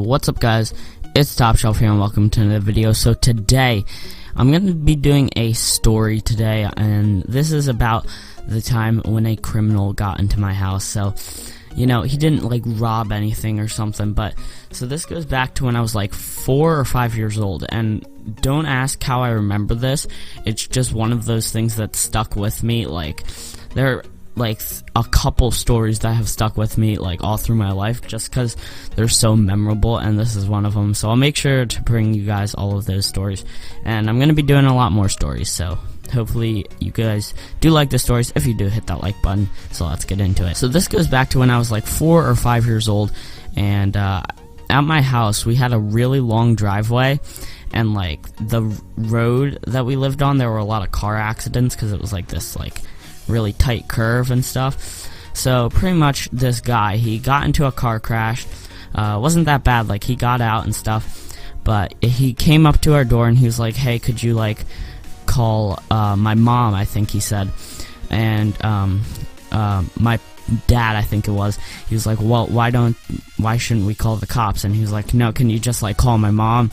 What's up, guys? It's Topshelf here and welcome to another video. So today I'm going to be doing a story today, and this is about the time when a criminal got into my house. So, you know, he didn't like rob anything or something, but so this goes back to when I was like 4 or 5 years old, and don't ask how I remember this. It's just one of those things that stuck with me. Like, there are like a couple stories that have stuck with me like all through my life just because they're so memorable, and this is one of them. So I'll make sure to bring you guys all of those stories, and I'm gonna be doing a lot more stories, so hopefully you guys do like the stories. If you do, hit that like button. So let's get into it. So this goes back to when I was like 4 or 5 years old, and at my house we had a really long driveway, and like the road that we lived on, there were a lot of car accidents because it was like this like really tight curve and stuff. So pretty much this guy, he got into a car crash. Wasn't that bad, like he got out and stuff, but he came up to our door and he was like, hey, could you like call my mom, I think he said. And my dad, I think it was, he was like, well, why shouldn't we call the cops? And he was like, no, can you just like call my mom?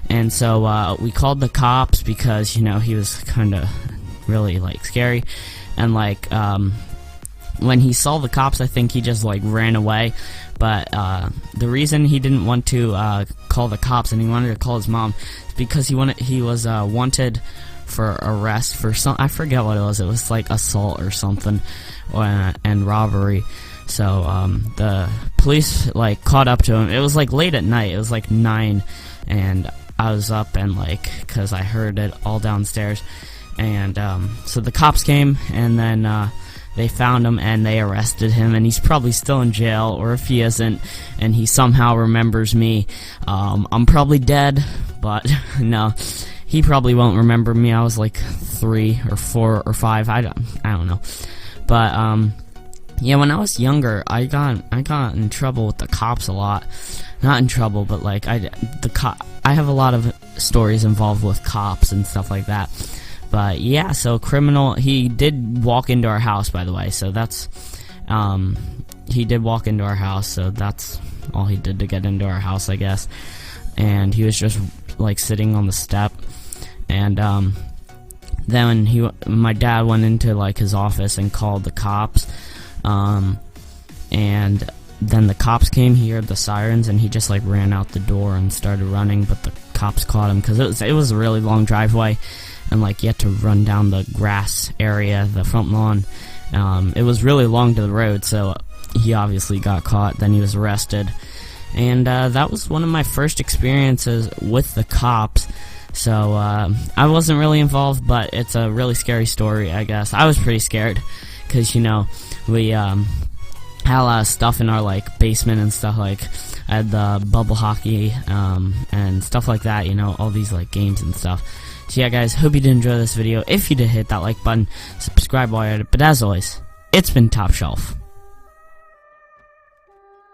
And so we called the cops because, you know, he was kind of really like scary. And like when he saw the cops, I think he just like ran away. But the reason he didn't want to call the cops and he wanted to call his mom is because he was wanted for arrest for some, I forget what it was. It was like assault or something, and robbery. So the police like caught up to him. It was like late at night. It was like 9, and I was up and like, cause I heard it all downstairs. And so the cops came, and then they found him and they arrested him, and he's probably still in jail, or if he isn't and he somehow remembers me, I'm probably dead, but no, he probably won't remember me. I was like 3 or 4 or 5, I don't know. But yeah, when I was younger, I got in trouble with the cops a lot. Not in trouble, but like I have a lot of stories involved with cops and stuff like that. But yeah, so criminal, he did walk into our house, by the way, so that's, he did walk into our house, so that's all he did to get into our house, I guess. And he was just, like, sitting on the step, and, then my dad went into, like, his office and called the cops, and then the cops came, he heard the sirens, and he just, like, ran out the door and started running, but the cops caught him, because it was a really long driveway. And like you had to run down the grass area, the front lawn. It was really long to the road, so he obviously got caught. Then he was arrested, and that was one of my first experiences with the cops. So I wasn't really involved, but it's a really scary story, I guess. I was pretty scared because, you know, we had a lot of stuff in our like basement and stuff. Like I had the bubble hockey and stuff like that. You know, all these like games and stuff. So yeah, guys, hope you did enjoy this video. If you did, hit that like button, subscribe while you're at it. But as always, it's been Topshelf,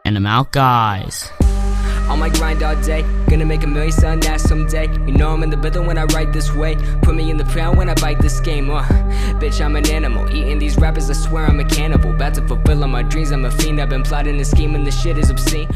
and I'm out, guys. On my grind all day, gonna make $1 million, son, that someday. You know I'm in the building when I write this way. Put me in the pound when I bite this game, bitch, I'm an animal. Eating these rappers, I swear I'm a cannibal. About to fulfill all my dreams, I'm a fiend. I've been plotting and scheming, this shit is obscene.